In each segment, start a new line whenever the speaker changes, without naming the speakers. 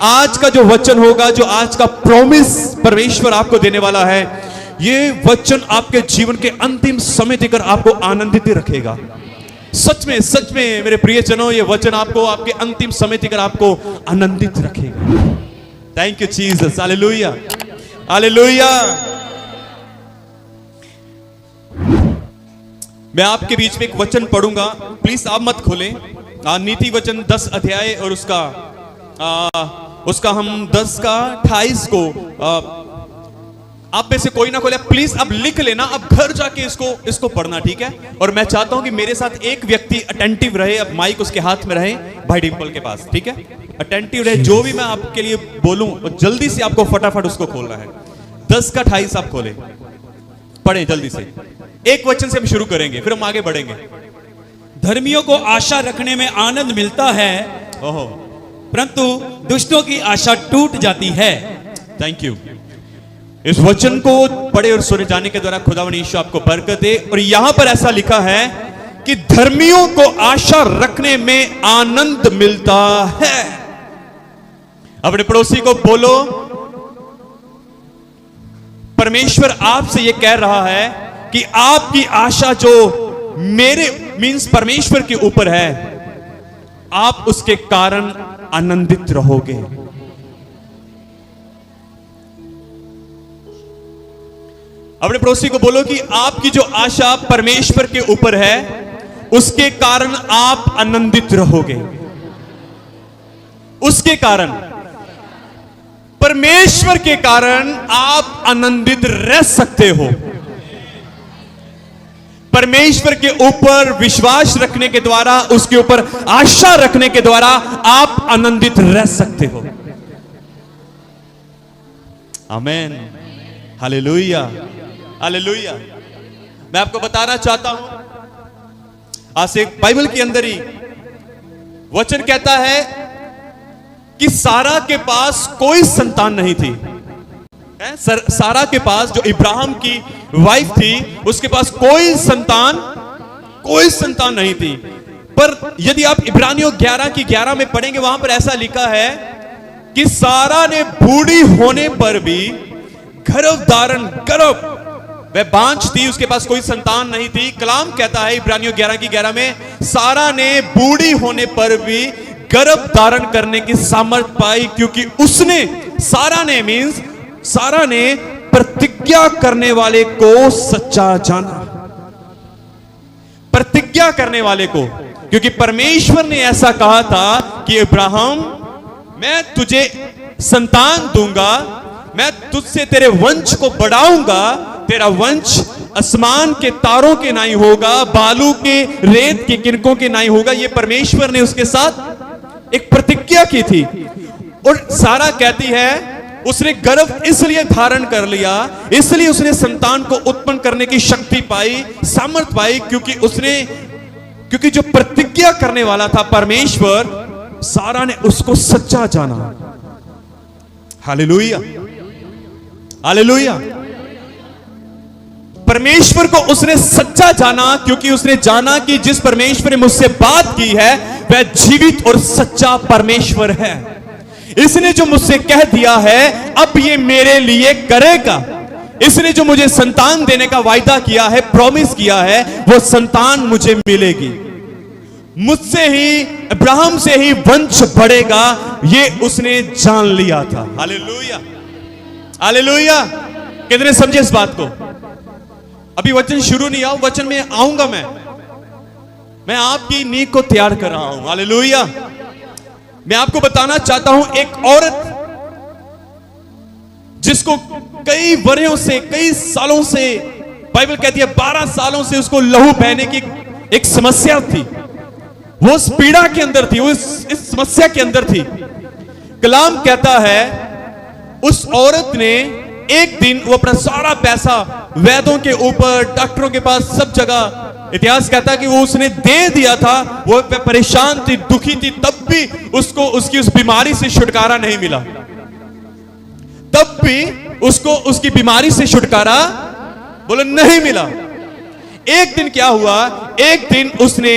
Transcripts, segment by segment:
आज का जो वचन होगा, जो आज का प्रॉमिस परमेश्वर आपको देने वाला है, ये वचन आपके जीवन के अंतिम समय तक आपको आनंदित रखेगा। सच में मेरे प्रियजनों, ये वचन आपको आपके अंतिम समय तक आपको आनंदित रखेगा। Thank you Jesus, hallelujah hallelujah. मैं आपके बीच में एक वचन पढ़ूंगा, प्लीज आप मत खोलें। नीति वचन 10 अध्याय और उसका हम 10 का 28 को आप में से कोई ना खोले, प्लीज अब लिख लेना, अब घर जाके इसको पढ़ना, ठीक है। और मैं चाहता हूं कि मेरे साथ एक व्यक्ति अटेंटिव रहे, अब माइक उसके हाथ में रहे, भाई डिंपल के पास, ठीक है। अटेंटिव रहे, जो भी मैं आपके लिए बोलूं जल्दी से आपको फटाफट उसको खोलना है। 10 का 28 आप खोले, पढ़े जल्दी से। एक वचन से हम शुरू करेंगे, फिर हम आगे बढ़ेंगे।
धर्मियों को आशा रखने में आनंद मिलता है, परंतु दुष्टों की आशा टूट जाती है।
Thank you. इस वचन को पढ़े और सुने जाने के द्वारा खुदावंद यीशु आपको बरकत दे। और यहां पर ऐसा लिखा है कि धर्मियों को आशा रखने में आनंद मिलता है। अपने पड़ोसी को बोलो, परमेश्वर आपसे यह कह रहा है कि आपकी आशा जो मेरे मींस परमेश्वर के ऊपर है, आप उसके कारण आनंदित रहोगे। अपने पड़ोसी को बोलो कि आपकी जो आशा परमेश्वर के ऊपर है, उसके कारण आप आनंदित रहोगे। उसके कारण, परमेश्वर के कारण आप आनंदित रह सकते हो। परमेश्वर के ऊपर विश्वास रखने के द्वारा, उसके ऊपर आशा रखने के द्वारा आप आनंदित रह सकते हो। आमीन, हालेलुया हालेलुया। मैं आपको बताना चाहता हूं, आज से बाइबल के अंदर ही वचन कहता है कि सारा के पास कोई संतान नहीं थी। सारा के पास, जो इब्राहिम की वाइफ थी, उसके पास कोई संतान नहीं थी। पर यदि आप इब्रानियों 11 की 11 में पढ़ेंगे, वहां पर ऐसा लिखा है कि सारा ने बूढ़ी होने पर भी गर्भ धारण, वह बांझ थी, उसके पास कोई संतान नहीं थी। कलाम कहता है इब्रानियों 11 की 11 में, सारा ने बूढ़ी होने पर भी गर्भ धारण करने की सामर्थ पाई, क्योंकि उसने, सारा ने प्रतिज्ञा करने वाले को सच्चा जाना। प्रतिज्ञा करने वाले को, क्योंकि परमेश्वर ने ऐसा कहा था कि इब्राहिम, मैं तुझे संतान दूंगा, मैं तुझसे तेरे वंश को बढ़ाऊंगा, तेरा वंश आसमान के तारों के नहीं होगा, बालू के, रेत के किनकों के नहीं होगा। यह परमेश्वर ने उसके साथ एक प्रतिज्ञा की थी। और सारा कहती है उसने गर्भ इसलिए धारण कर लिया, इसलिए उसने संतान को उत्पन्न करने की शक्ति पाई, सामर्थ पाई, क्योंकि जो प्रतिज्ञा करने वाला था परमेश्वर, सारा ने उसको सच्चा जाना। Hallelujah hallelujah. परमेश्वर को उसने सच्चा जाना, क्योंकि उसने जाना कि जिस परमेश्वर ने मुझसे बात की है वह जीवित और सच्चा परमेश्वर है। इसने जो मुझसे कह दिया है, अब ये मेरे लिए करेगा। इसने जो मुझे संतान देने का वायदा किया है, प्रॉमिस किया है, वो संतान मुझे मिलेगी। मुझसे ही, अब्राहम से ही वंश बढ़ेगा, ये उसने जान लिया था। Hallelujah hallelujah. कितने समझे इस बात को? अभी वचन शुरू नहीं हुआ, वचन में आऊंगा मैं आपकी नींव को तैयार कर रहा हूं। हालेलुया। मैं आपको बताना चाहता हूं, एक औरत जिसको कई वर्षों से, कई सालों से, बाइबल कहती है 12 सालों से उसको लहू बहने की एक समस्या थी। वो उस पीड़ा के अंदर थी, वो इस समस्या के अंदर थी। कलाम कहता है उस औरत ने एक दिन वो अपना सारा पैसा वैद्यों के ऊपर, डॉक्टरों के पास, सब जगह, इतिहास कहता है कि वो उसने दे दिया था। वो परेशान थी, दुखी थी, तब भी उसको उसकी उस बीमारी से छुटकारा नहीं मिला। तब भी उसको उसकी बीमारी से छुटकारा बोले नहीं मिला। एक दिन क्या हुआ, एक दिन उसने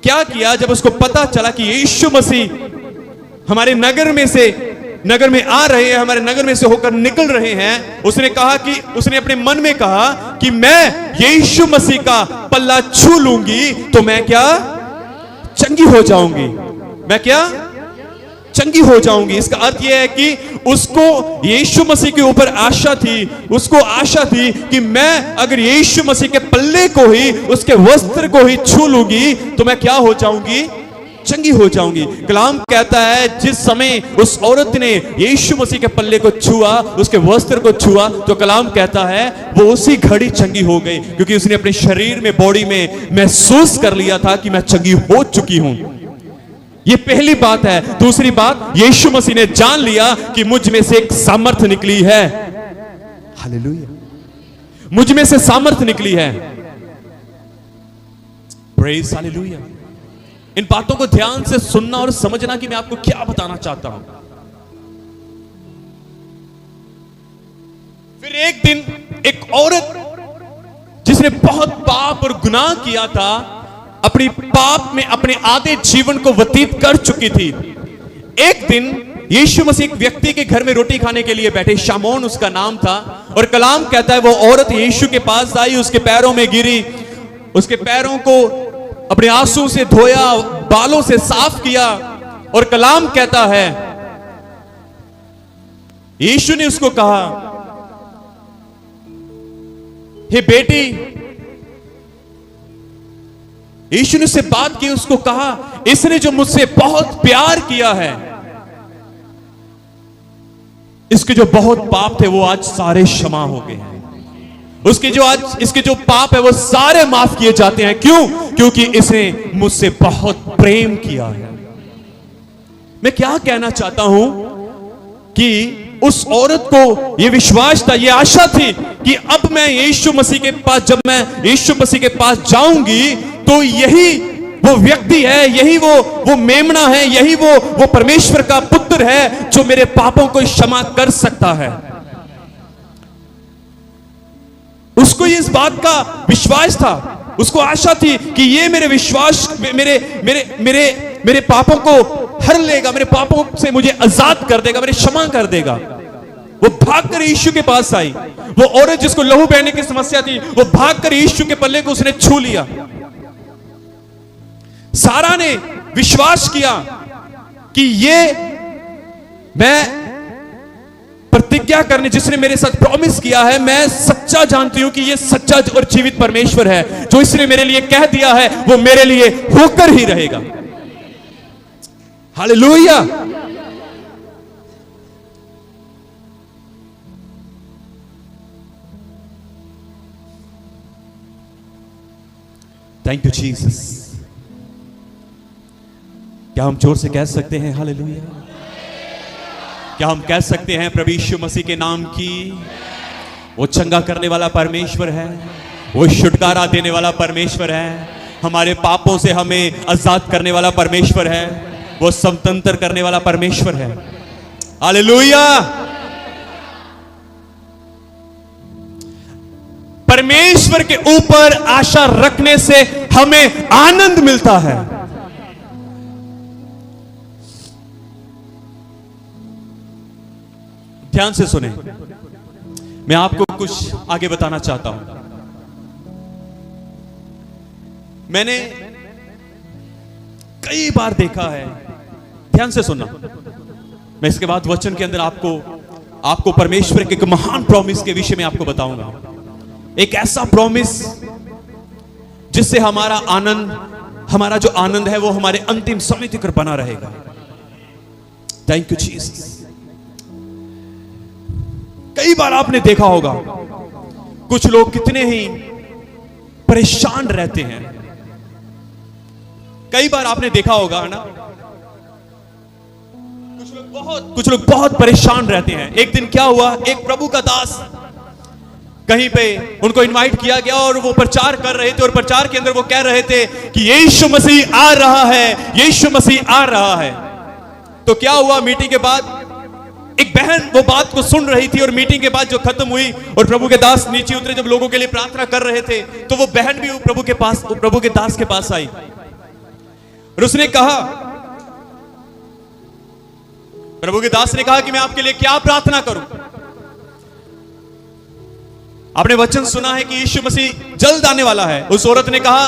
क्या किया, जब उसको पता चला कि यीशु मसीह हमारे नगर में आ रहे हैं, हमारे नगर में से होकर निकल रहे हैं, उसने अपने मन में कहा कि मैं यीशु मसीह का पल्ला छू लूंगी तो मैं क्या चंगी हो जाऊंगी, मैं क्या चंगी हो जाऊंगी। इसका अर्थ यह है कि उसको यीशु मसीह के ऊपर आशा थी, उसको आशा थी कि मैं अगर यीशु मसीह के पल्ले को ही, उसके वस्त्र को ही छू लूंगी तो मैं क्या हो जाऊंगी, चंगी हो जाऊंगी। कलाम कहता है जिस समय उस औरत ने यीशु मसीह के पल्ले को छुआ, उसके वस्त्र को छुआ, तो कलाम कहता है वो उसी घड़ी चंगी हो गई, क्योंकि उसने अपने शरीर में, बॉडी में महसूस कर लिया था कि मैं चंगी हो चुकी हूं। ये पहली बात है। दूसरी बात, यीशु मसीह ने जान लिया कि मुझ में से एक सामर्थ्य निकली है। हालेलुया, मुझ में से सामर्थ्य निकली है। Praise hallelujah. इन बातों को ध्यान से सुनना और समझना कि मैं आपको क्या बताना चाहता हूं। फिर एक दिन एक औरत जिसने बहुत पाप और गुनाह किया था, अपनी पाप में अपने आधे जीवन को व्यतीत कर चुकी थी, एक दिन यीशु मसीह एक व्यक्ति के घर में रोटी खाने के लिए बैठे, शामौन उसका नाम था, और कलाम कहता है वो औरत यीशु के पास आई, उसके पैरों में गिरी, उसके पैरों को अपने आंसू से धोया, बालों से साफ किया, और कलाम कहता है यीशु ने उसको कहा, हे बेटी, यीशु ने उससे बात की, उसको कहा इसने जो मुझसे बहुत प्यार किया है, इसके जो बहुत पाप थे वो आज सारे क्षमा हो गए हैं, इसके जो पाप है वो सारे माफ किए जाते हैं। क्यों? क्योंकि इसने मुझसे बहुत प्रेम किया है। मैं क्या कहना चाहता हूं कि उस औरत को यह विश्वास था, यह आशा थी कि अब मैं यीशु मसीह के पास, जब मैं यीशु मसीह के पास जाऊंगी तो यही वो व्यक्ति है, यही वो मेमना है, यही वो परमेश्वर का पुत्र है जो मेरे पापों को क्षमा कर सकता है। उसको इस बात का विश्वास था, उसको आशा थी कि ये मेरे विश्वास मेरे पापों को हर लेगा, मेरे पापों से मुझे आजाद कर देगा, मेरे क्षमा कर देगा। वो भागकर यीशु के पास आई। वो औरत जिसको लहू बहने की समस्या थी, वो भागकर यीशु के पल्ले को उसने छू लिया। सारा ने विश्वास किया कि ये मैं प्रतिज्ञा करने, जिसने मेरे साथ प्रॉमिस किया है, मैं सच्चा जानती हूं कि ये सच्चा और जीवित परमेश्वर है, जो इसने मेरे लिए कह दिया है वो मेरे लिए होकर ही रहेगा। हालेलुया। Thank you Jesus. क्या हम जोर से कह सकते हैं हालेलुया? क्या हम कह सकते हैं प्रभु यीशु मसीह के नाम की? वो चंगा करने वाला परमेश्वर है, वो छुटकारा देने वाला परमेश्वर है, हमारे पापों से हमें आजाद करने वाला परमेश्वर है, वो स्वतंत्र करने वाला परमेश्वर है। हालेलुया। परमेश्वर के ऊपर आशा रखने से हमें आनंद मिलता है। ध्यान से सुने, मैं आपको कुछ आगे बताना चाहता हूं। मैंने कई बार देखा है, ध्यान से सुनना, मैं इसके बाद वचन के अंदर आपको परमेश्वर के एक महान प्रॉमिस के विषय में आपको बताऊंगा। एक ऐसा प्रॉमिस जिससे हमारा जो आनंद है वो हमारे अंतिम समय तक बना रहेगा। Thank you Jesus. कई बार आपने देखा होगा कुछ लोग कितने ही परेशान रहते हैं। कई बार आपने देखा होगा ना, कुछ लोग बहुत परेशान रहते हैं। एक दिन क्या हुआ, एक प्रभु का दास कहीं पे उनको इनवाइट किया गया और वो प्रचार कर रहे थे, और प्रचार के अंदर वो कह रहे थे कि यीशु मसीह आ रहा है, यीशु मसीह आ रहा है। तो क्या हुआ, मीटिंग के बाद एक बहन वो बात को सुन रही थी, और मीटिंग के बाद जो खत्म हुई और प्रभु के दास नीचे उतरे, जब लोगों के लिए प्रार्थना कर रहे थे, तो वो बहन भी प्रभु के दास के पास आई और उसने कहा प्रभु के दास ने कहा कि मैं आपके लिए क्या प्रार्थना करूं। आपने वचन सुना है कि यीशु मसीह जल्द आने वाला है। उस औरत ने कहा,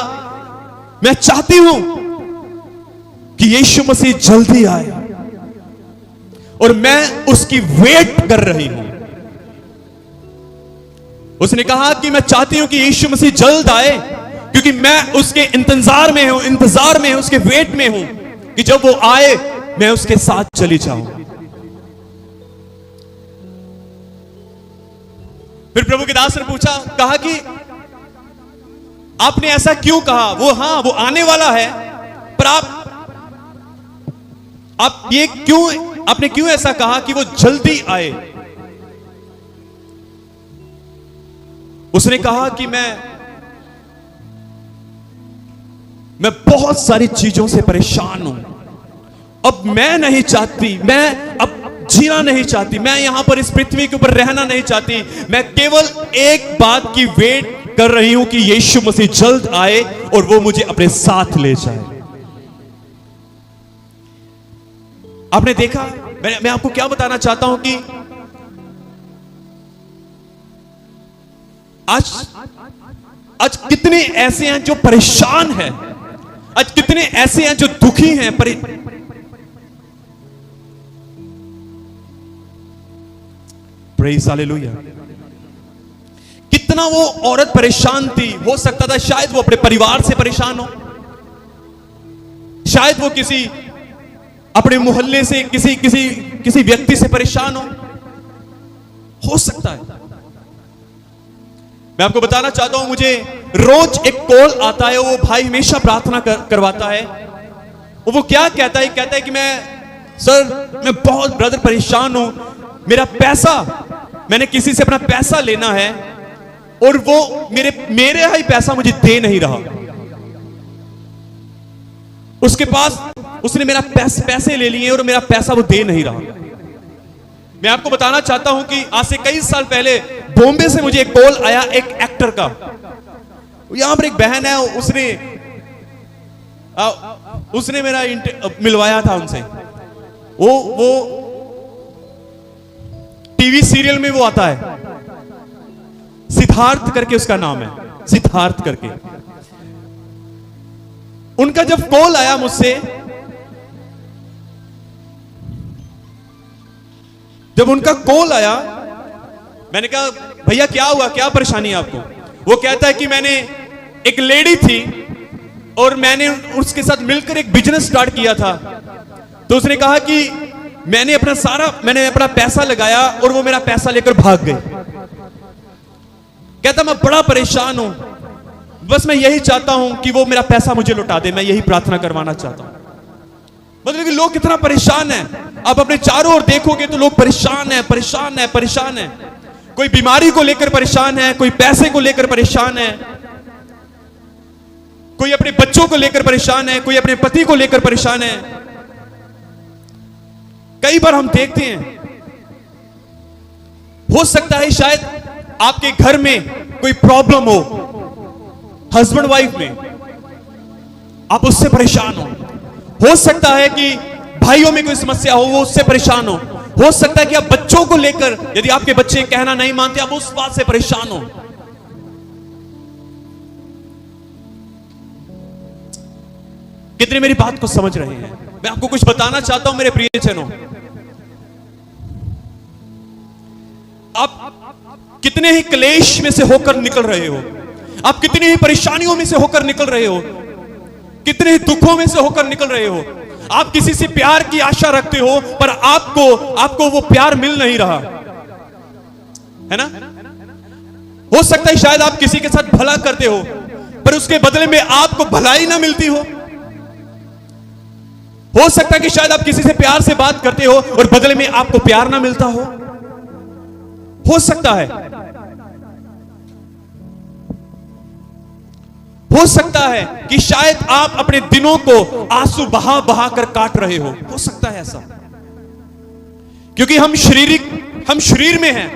मैं चाहती हूं कि यीशु मसीह जल्दी आए और मैं उसकी वेट कर रही हूं। उसने कहा कि मैं चाहती हूं कि यीशु मसीह जल्द आए, क्योंकि मैं उसके इंतजार में हूं, उसके वेट में हूं कि जब वो आए मैं उसके साथ चली जाऊं। फिर प्रभु के दास ने पूछा, कहा कि आपने ऐसा क्यों कहा? वो आने वाला है, पर आप ये क्यों, आपने क्यों ऐसा कहा कि वो जल्दी आए? उसने कहा कि मैं बहुत सारी चीजों से परेशान हूं। अब मैं नहीं चाहती, मैं अब जीना नहीं चाहती, मैं यहां पर इस पृथ्वी के ऊपर रहना नहीं चाहती। मैं केवल एक बात की वेट कर रही हूं कि यीशु मसीह जल्द आए और वो मुझे अपने साथ ले जाए। आपने देखा, मैं आपको क्या बताना चाहता हूं कि आज कितने ऐसे हैं जो परेशान हैं, आज कितने ऐसे हैं जो दुखी हैं, प्रेज़ हालेलुया। कितना वो औरत परेशान थी। हो सकता था शायद वो अपने परिवार से परेशान हो, शायद वो किसी अपने मोहल्ले से किसी व्यक्ति से परेशान हो सकता है। मैं आपको बताना चाहता हूं, मुझे रोज एक कॉल आता है। वो भाई हमेशा प्रार्थना करवाता है। वो क्या कहता है? कहता है कि मैं बहुत ब्रदर परेशान हूं, मेरा पैसा, मैंने किसी से अपना पैसा लेना है और वो मेरे ही पैसा मुझे दे नहीं रहा। उसके पास उसने मेरा पैसे ले लिए और मेरा पैसा वो दे नहीं रहा। मैं आपको बताना चाहता हूं कि आज से कई साल पहले बॉम्बे से मुझे एक कॉल आया एक एक्टर का। यहां पर एक बहन है, उसने मेरा मिलवाया था उनसे। वो टीवी सीरियल में वो आता है, सिद्धार्थ करके उसका नाम है, सिद्धार्थ करके। उनका जब कॉल आया मुझसे, जब उनका कॉल आया, मैंने कहा भैया क्या हुआ, क्या परेशानी है आपको? वो कहता है कि मैंने एक लेडी थी और मैंने उसके साथ मिलकर एक बिजनेस स्टार्ट किया था। तो उसने कहा कि मैंने अपना पैसा लगाया और वो मेरा पैसा लेकर भाग गई। कहता मैं बड़ा परेशान हूं, बस मैं यही चाहता हूं कि वो मेरा पैसा मुझे लौटा दे, मैं यही प्रार्थना करवाना चाहता हूं। मतलब कि लोग कितना परेशान हैं। आप अपने चारों ओर देखोगे तो लोग परेशान हैं। कोई बीमारी को लेकर परेशान है, कोई पैसे को लेकर परेशान है, कोई अपने बच्चों को लेकर परेशान है, कोई अपने पति को लेकर परेशान है। कई बार हम देखते हैं, हो सकता है शायद आपके घर में कोई प्रॉब्लम हो, हस्बैंड वाइफ में, आप उससे परेशान हो सकता है कि भाइयों में कोई समस्या हो, वो उससे परेशान हो सकता है कि आप बच्चों को लेकर, यदि आपके बच्चे कहना नहीं मानते, आप उस बात से परेशान हो। कितने मेरी बात को समझ रहे हैं? मैं आपको कुछ बताना चाहता हूं मेरे प्रियजनों। आप कितने ही क्लेश में से होकर निकल रहे हो, आप कितनी ही परेशानियों में से होकर निकल रहे हो, कितने ही दुखों में से होकर निकल रहे हो। आप किसी से प्यार की आशा रखते हो, पर आपको वो प्यार मिल नहीं रहा है ना। हो सकता है शायद आप किसी के साथ भला करते हो, पर उसके बदले में आपको भलाई ना मिलती हो। हो सकता है कि शायद आप किसी से प्यार से बात करते हो और बदले में आपको प्यार ना मिलता हो सकता है। हो सकता है कि शायद आप अपने दिनों को आंसू बहा बहा कर काट रहे हो सकता है ऐसा, क्योंकि हम शरीर में हैं,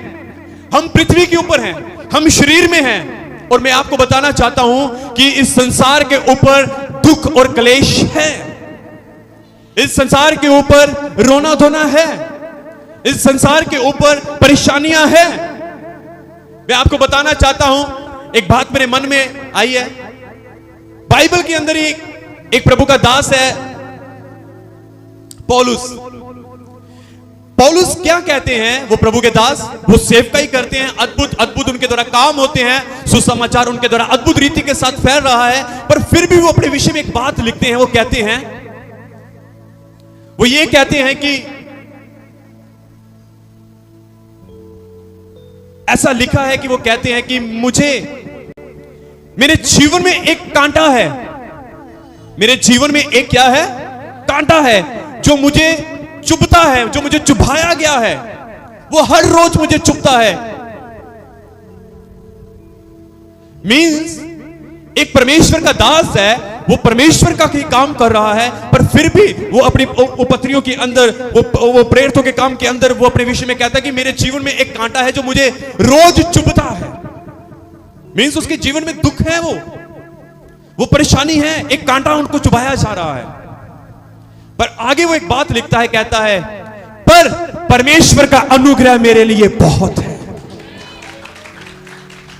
हम पृथ्वी के ऊपर हैं, हम शरीर में हैं। और मैं आपको बताना चाहता हूं कि इस संसार के ऊपर दुख और क्लेश है, इस संसार के ऊपर रोना धोना है। इस संसार के ऊपर परेशानियां हैं। मैं आपको बताना चाहता हूं, एक बात मेरे मन में आई है। बाइबल के अंदर ही एक प्रभु का दास है पौलुस। पौलुस क्या कहते हैं? वो प्रभु के दास, वो सेवकाई करते हैं, अद्भुत अद्भुत उनके द्वारा काम होते हैं, सुसमाचार उनके द्वारा अद्भुत रीति के साथ फैल रहा है। पर फिर भी वो अपने विषय में एक बात लिखते हैं। वो कहते हैं, वो ये कहते हैं कि ऐसा लिखा है कि वो कहते हैं कि मुझे, मेरे जीवन में एक कांटा है, मेरे जीवन में एक क्या है? कांटा है, जो मुझे चुभता है, जो मुझे चुभाया गया है, वो हर रोज मुझे चुभता है। मींस एक परमेश्वर का दास है, वो परमेश्वर का ही काम कर रहा है, पर फिर भी वो अपनी उपपत्तियों के अंदर, वो प्रेरितों के काम के अंदर वो अपने विषय में कहता है कि मेरे जीवन में एक कांटा है जो मुझे रोज चुभता है। मींस उसके जीवन में दुख है, वो परेशानी है, एक कांटा उनको चुभाया जा रहा है। पर आगे वो एक बात लिखता है, कहता है, पर परमेश्वर का अनुग्रह मेरे लिए बहुत है।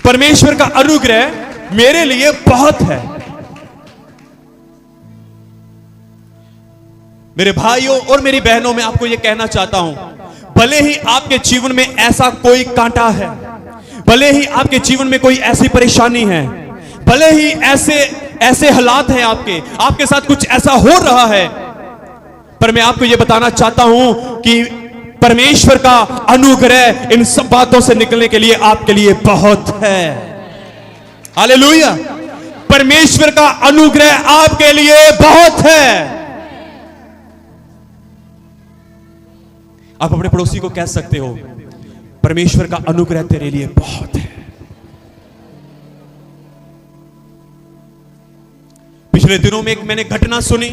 परमेश्वर का अनुग्रह मेरे लिए बहुत है। मेरे भाइयों और मेरी बहनों, मैं आपको यह कहना चाहता हूं, भले ही आपके जीवन में ऐसा कोई कांटा है, भले ही आपके जीवन में कोई ऐसी परेशानी है, भले ही ऐसे हालात हैं, आपके साथ कुछ ऐसा हो रहा है, पर मैं आपको यह बताना चाहता हूं कि परमेश्वर का अनुग्रह इन सब बातों से निकलने के लिए आपके लिए बहुत है। हालेलुया! परमेश्वर का अनुग्रह आपके लिए बहुत है। आप अपने पड़ोसी को कह सकते हो, परमेश्वर का अनुग्रह तेरे लिए बहुत है। पिछले दिनों में एक मैंने घटना सुनी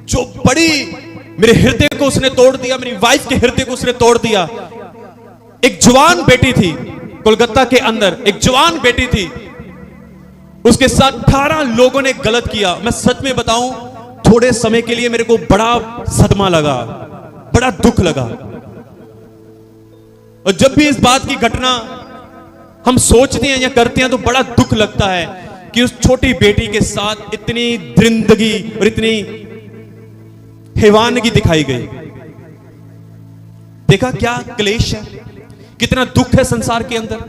जो बड़ी मेरे हृदय को उसने तोड़ दिया, मेरी वाइफ के हृदय को उसने तोड़ दिया। एक जवान बेटी थी कोलकाता के अंदर, एक जवान बेटी थी, उसके साथ 18 लोगों ने गलत किया। मैं सच में बताऊं, थोड़े समय के लिए मेरे को बड़ा सदमा लगा, बड़ा दुख लगा। और जब भी इस बात की घटना हम सोचते हैं या करते हैं तो बड़ा दुख लगता है कि उस छोटी बेटी के साथ इतनी दरिंदगी और इतनी हैवानगी दिखाई गई। देखा क्या क्लेश है, कितना दुख है संसार के अंदर,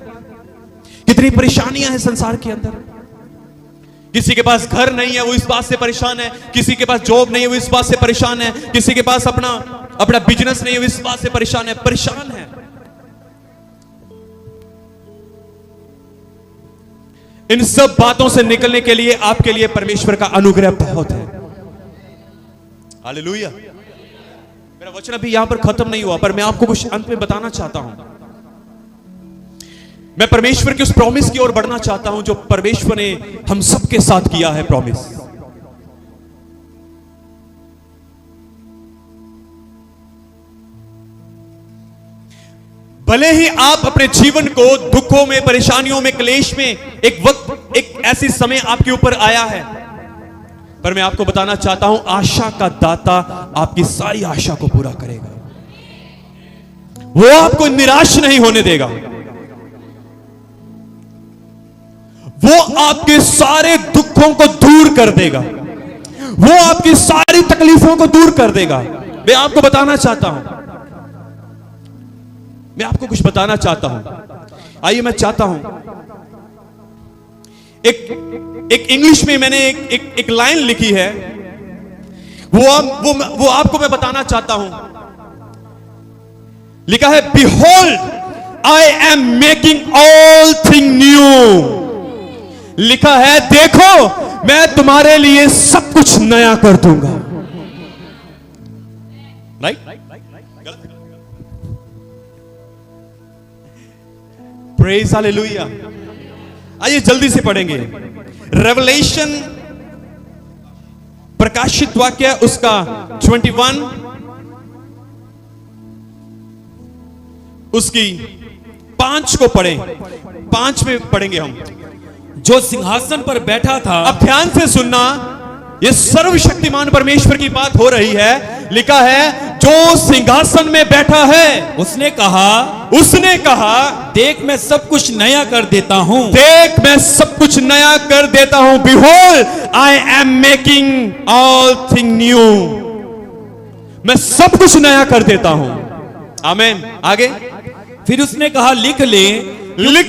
कितनी परेशानियां हैं संसार के अंदर। किसी के पास घर नहीं है, वो इस बात से परेशान है, किसी के पास जॉब नहीं है, वो इस बात से परेशान है, किसी के पास अपना बिजनेस नहीं है, वो इस बात से परेशान है। इन सब बातों से निकलने के लिए आपके लिए परमेश्वर का अनुग्रह बहुत है। हालेलुया! मेरा वचन अभी यहां पर खत्म नहीं हुआ, पर मैं आपको कुछ अंत में बताना चाहता हूं। मैं परमेश्वर की उस प्रॉमिस की ओर बढ़ना चाहता हूं जो परमेश्वर ने हम सबके साथ किया है। प्रॉमिस, भले ही आप अपने जीवन को दुखों में, परेशानियों में, क्लेश में, एक ऐसी समय आपके ऊपर आया है, पर मैं आपको बताना चाहता हूं, आशा का दाता आपकी सारी आशा को पूरा करेगा। वो आपको निराश नहीं होने देगा। वो आपके सारे दुखों को दूर कर देगा, वो आपकी सारी तकलीफों को दूर कर देगा। मैं आपको बताना चाहता हूं, मैं आपको कुछ बताना चाहता हूं। आइए, मैं चाहता हूं एक इंग्लिश में मैंने एक लाइन लिखी है, वो आपको मैं बताना चाहता हूं। लिखा है, behold I am making all thing new. लिखा है, देखो मैं तुम्हारे लिए सब कुछ नया कर दूंगा। राइट? Praise hallelujah. आइए जल्दी से पढ़ेंगे रेवलेशन, प्रकाशित वाक्य उसका 21 उसकी 5 को पढ़ें। 5 में पढ़ेंगे हम।
जो सिंहासन पर बैठा था,
अब ध्यान से सुनना, यह सर्वशक्तिमान परमेश्वर की बात हो रही है। लिखा है जो सिंहासन में बैठा है
उसने कहा देख मैं सब कुछ नया कर देता हूं।
देख मैं सब कुछ नया कर देता हूं। Behold, I am making all thing new। मैं सब कुछ नया कर देता हूं। आमीन। आगे
फिर उसने कहा लिख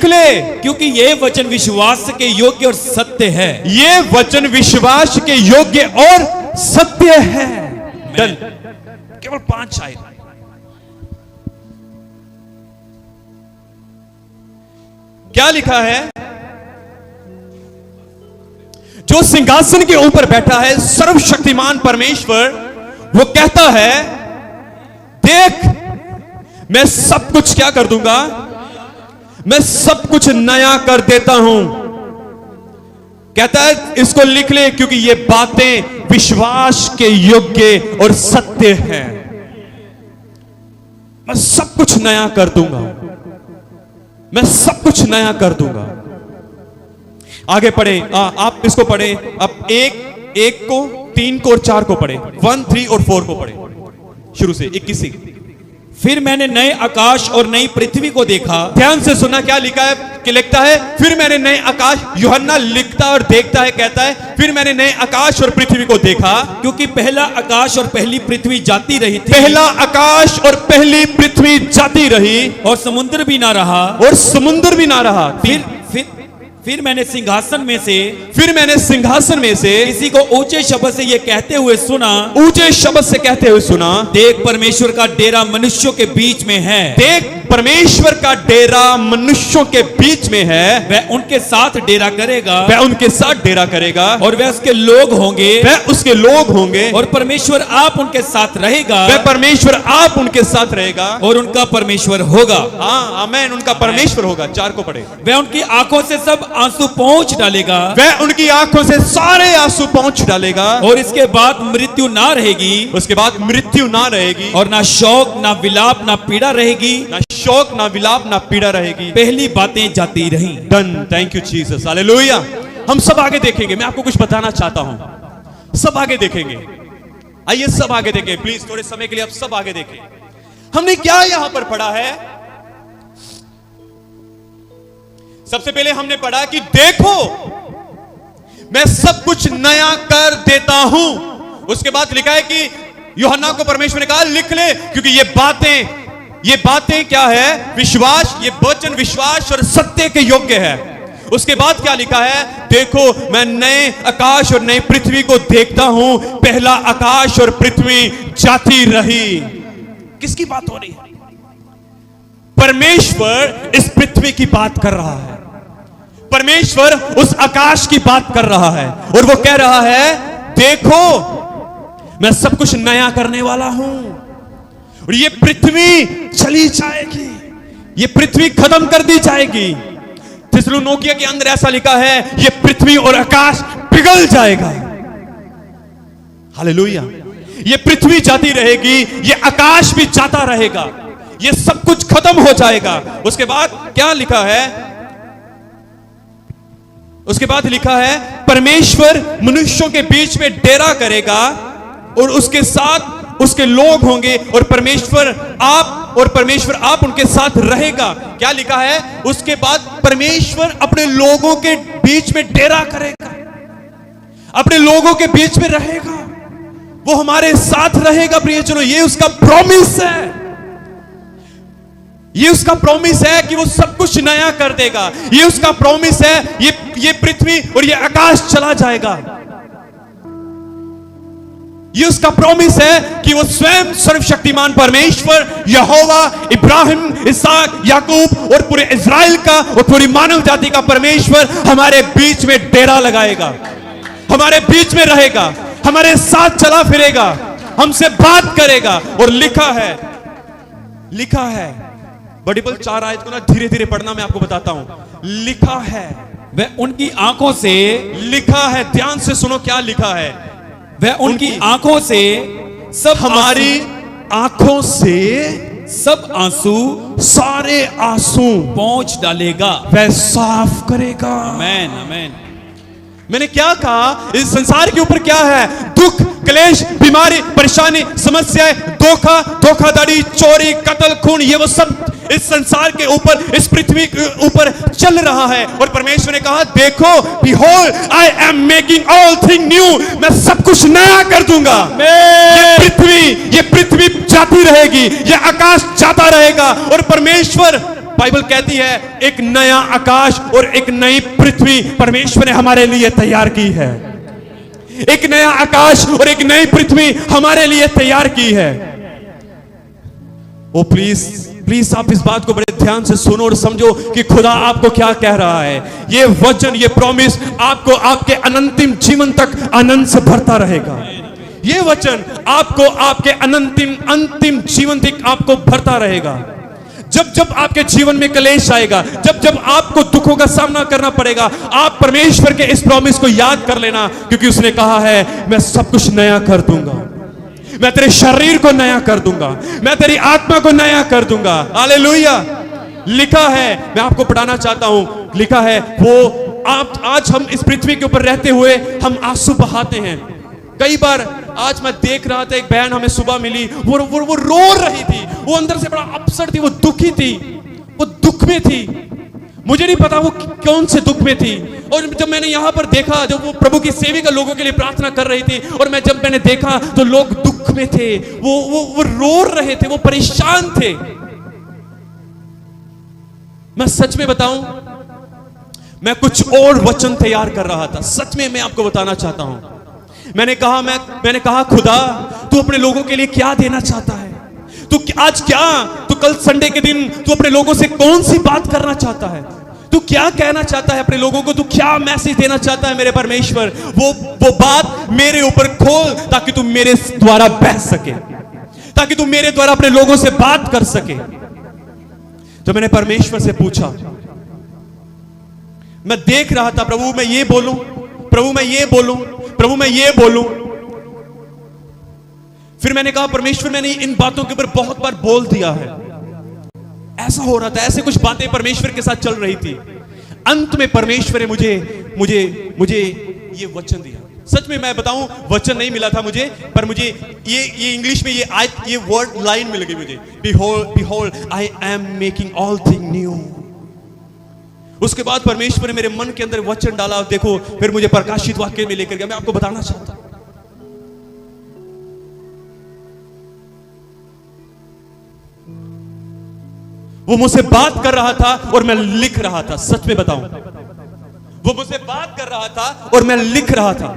ले क्योंकि ये वचन विश्वास के योग्य और सत्य है।
ये वचन विश्वास के योग्य और सत्य है। डन। केवल 5 आयत। क्या लिखा है? जो सिंहासन के ऊपर बैठा है सर्वशक्तिमान परमेश्वर, वो कहता है देख मैं सब कुछ क्या कर दूंगा? मैं सब कुछ नया कर देता हूं। कहता है इसको लिख ले क्योंकि ये बातें विश्वास के योग्य और सत्य हैं। मैं सब कुछ नया कर दूंगा। मैं सब कुछ नया कर दूंगा। आगे पढ़े। आप इसको पढ़े। अब एक को, 3 को और 4 को पढ़े। 1, 3 और 4 को पढ़े शुरू से 21।
फिर मैंने नए आकाश और नई पृथ्वी को देखा।
ध्यान से सुनना क्या लिखा है कि लिखता है फिर मैंने नए आकाश, यूहन्ना लिखता और देखता है, कहता है फिर मैंने नए आकाश और पृथ्वी को देखा
क्योंकि पहला आकाश और पहली पृथ्वी जाती रही थी।
पहला आकाश और पहली पृथ्वी जाती रही
और समुद्र भी ना रहा।
और समुद्र भी ना रहा।
फिर मैंने सिंहासन में से किसी को ऊंचे शब्द से ये कहते हुए सुना, देख परमेश्वर का डेरा मनुष्यों के बीच में है।
देख परमेश्वर का डेरा मनुष्यों के बीच में है।
वह उनके साथ डेरा करेगा।
और
वह उसके लोग होंगे। और परमेश्वर आप उनके साथ रहेगा। और उनका परमेश्वर होगा।
हाँ आमीन। उनका परमेश्वर होगा। 4 को पढ़े।
वह उनकी आंखों से सब आंसू पोंछ डालेगा।
वह उनकी आंखों से सारे आंसू पोंछ डालेगा।
और इसके बाद मृत्यु ना रहेगी। और ना शोक ना विलाप ना पीड़ा रहेगी। पहली बातें जाती रही।
Done. Thank you Jesus. Hallelujah. हम सब आगे देखेंगे। मैं आपको कुछ बताना चाहता हूं। सब आगे देखेंगे। आइए सब आगे देखें प्लीज। थोड़े समय के लिए आप सब आगे देखें। हमने क्या यहां पर पढ़ा है? सबसे पहले हमने पढ़ा कि देखो मैं सब कुछ नया कर देता हूं। उसके बाद लिखा है कि यूहन्ना को परमेश्वर ने कहा लिख ले क्योंकि ये बातें क्या है? विश्वास, ये वचन विश्वास और सत्य के योग्य है। उसके बाद क्या लिखा है? देखो मैं नए आकाश और नई पृथ्वी को देखता हूं। पहला आकाश और पृथ्वी जाती रही। किसकी बात हो रही है? परमेश्वर इस पृथ्वी की बात कर रहा है। परमेश्वर उस आकाश की बात कर रहा है और वो कह रहा है देखो मैं सब कुछ नया करने वाला हूं और ये पृथ्वी चली जाएगी। ये पृथ्वी खत्म कर दी जाएगी। थिस्सलुनीकियों के अंदर ऐसा लिखा है ये पृथ्वी और आकाश पिघल जाएगा। हालेलुया। ये पृथ्वी जाती रहेगी, ये आकाश भी जाता रहेगा, ये सब कुछ खत्म हो जाएगा। उसके बाद क्या लिखा है? उसके बाद लिखा है परमेश्वर मनुष्यों के बीच में डेरा करेगा और उसके साथ उसके लोग होंगे और परमेश्वर आप उनके साथ रहेगा। क्या लिखा है? उसके बाद परमेश्वर अपने लोगों के बीच में डेरा करेगा, अपने लोगों के बीच में रहेगा, वो हमारे साथ रहेगा। प्रियजनों, ये उसका प्रॉमिस है। ये उसका प्रॉमिस है कि वो सब कुछ नया कर देगा। ये उसका प्रॉमिस है। ये पृथ्वी और ये आकाश चला जाएगा। ये उसका प्रॉमिस है कि वो स्वयं सर्वशक्तिमान परमेश्वर यहोवा, इब्राहिम, इसहाक, याकूब और पूरे इज़राइल का और पूरी मानव जाति का परमेश्वर हमारे बीच में डेरा लगाएगा, हमारे बीच में रहेगा, हमारे साथ चला फिरेगा, हमसे बात करेगा। और लिखा है बड़ी 4 आयत को ना धीरे धीरे पढ़ना, मैं आपको बताता हूं। लिखा है
वह उनकी आंखों से,
लिखा है ध्यान से सुनो क्या लिखा है,
वह उनकी आंखों से सब
हमारी आंखों से
सब आंसू,
सारे आंसू
पोंछ डालेगा,
वह साफ करेगा।
आमीन आमीन।
मैंने क्या कहा? इस संसार के ऊपर क्या है? दुख, क्लेश, बीमारी, परेशानी, समस्याएं, धोखा, धोखाधड़ी, चोरी, कत्ल, खून, ये वो सब इस संसार के ऊपर, इस पृथ्वी के ऊपर चल रहा है। और परमेश्वर ने कहा, देखो, behold, I am making all things new, मैं सब कुछ नया कर दूंगा। ये पृथ्वी जाती रहेगी, ये आकाश जाता रहेगा। और परमेश्वर, बाइबल कहती है, एक नया आकाश और एक नई पृथ्वी परमेश्वर ने हमारे लिए तैयार की है। एक नया आकाश और एक नई पृथ्वी हमारे लिए तैयार की है। ओ प्लीज आप इस बात को बड़े ध्यान से सुनो और समझो कि खुदा आपको क्या कह रहा है। ये वचन, ये प्रॉमिस आपको आपके अनंतिम जीवन तक आनंद से भरता रहेगा। ये वचन आपको आपके अंतिम जीवन तक आपको भरता रहेगा। जब जब आपके जीवन में क्लेश आएगा, जब जब आपको दुखों का सामना करना पड़ेगा, आप परमेश्वर के इस प्रॉमिस को याद कर लेना, क्योंकि उसने कहा है, मैं सब कुछ नया कर दूंगा। मैं तेरे शरीर को नया कर दूंगा, मैं तेरी आत्मा को नया कर दूंगा। हालेलुया। लिखा है, मैं आपको पढ़ाना चाहता हूं, लिखा है, वो आज हम इस पृथ्वी के ऊपर रहते हुए हम आंसू बहाते हैं। कई बार आज मैं देख रहा था, एक बहन हमें सुबह मिली, वो रो रही थी, वो अंदर से बड़ा अपसेट थी, वो दुखी थी, वो दुख में थी। मुझे नहीं पता वो कौन से दुख में थी। और जब मैंने यहां पर देखा, जब वो प्रभु की सेविका लोगों के लिए प्रार्थना कर रही थी, और जब मैंने देखा तो लोग दुख में थे, वो रो रहे थे, वो परेशान थे। मैं सच में बताऊं, मैं कुछ और वचन तैयार कर रहा था। सच में मैं आपको बताना चाहता हूं। मैंने कहा खुदा, तू अपने लोगों के लिए क्या देना चाहता है? तू आज क्या, तू कल संडे के दिन तू अपने लोगों से कौन सी बात करना चाहता है? तू क्या कहना चाहता है अपने लोगों को? तू क्या मैसेज देना चाहता है मेरे परमेश्वर? वो बात मेरे ऊपर खोल, ताकि तू मेरे द्वारा बह सके, ताकि तू मेरे द्वारा अपने लोगों से बात कर सके। तो मैंने परमेश्वर से पूछा, मैं देख रहा था, प्रभु मैं ये बोलूं, प्रभु मैं ये बोलूं, प्रभु मैं ये बोलूं। फिर मैंने कहा, परमेश्वर मैंने इन बातों के ऊपर बहुत बार बोल दिया है। ऐसा हो रहा था, ऐसे कुछ बातें परमेश्वर के साथ चल रही थी। अंत में परमेश्वर ने मुझे ये वचन दिया। सच में मैं बताऊं, वचन नहीं मिला था मुझे, पर मुझे ये इंग्लिश में ये वर्ड लाइन मिल गई मुझे, behold, I am making all things new। उसके बाद परमेश्वर ने मेरे मन के अंदर वचन डाला। देखो, फिर मुझे प्रकाशित वाक्य में लेकर गया। मैं आपको बताना चाहता हूं, वो मुझसे बात कर रहा था और मैं लिख रहा था। सच में बताऊं, वो मुझसे बात कर रहा था और मैं लिख रहा था।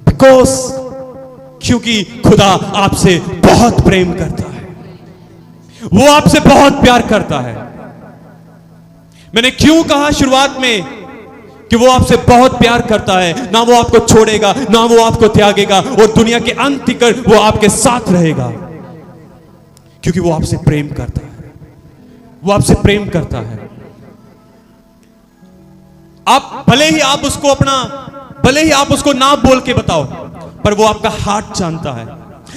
बिकॉज, क्योंकि खुदा आपसे बहुत प्रेम करता है, वो आपसे बहुत प्यार करता है। मैंने क्यों कहा शुरुआत में कि वो आपसे बहुत प्यार करता है? ना वो आपको छोड़ेगा, ना वो आपको त्यागेगा, और दुनिया के अंत तक वो आपके साथ रहेगा, क्योंकि वो आपसे प्रेम करता है। वो आपसे प्रेम करता है। आप भले ही आप उसको ना बोल के बताओ, पर वो आपका हार्ट जानता है,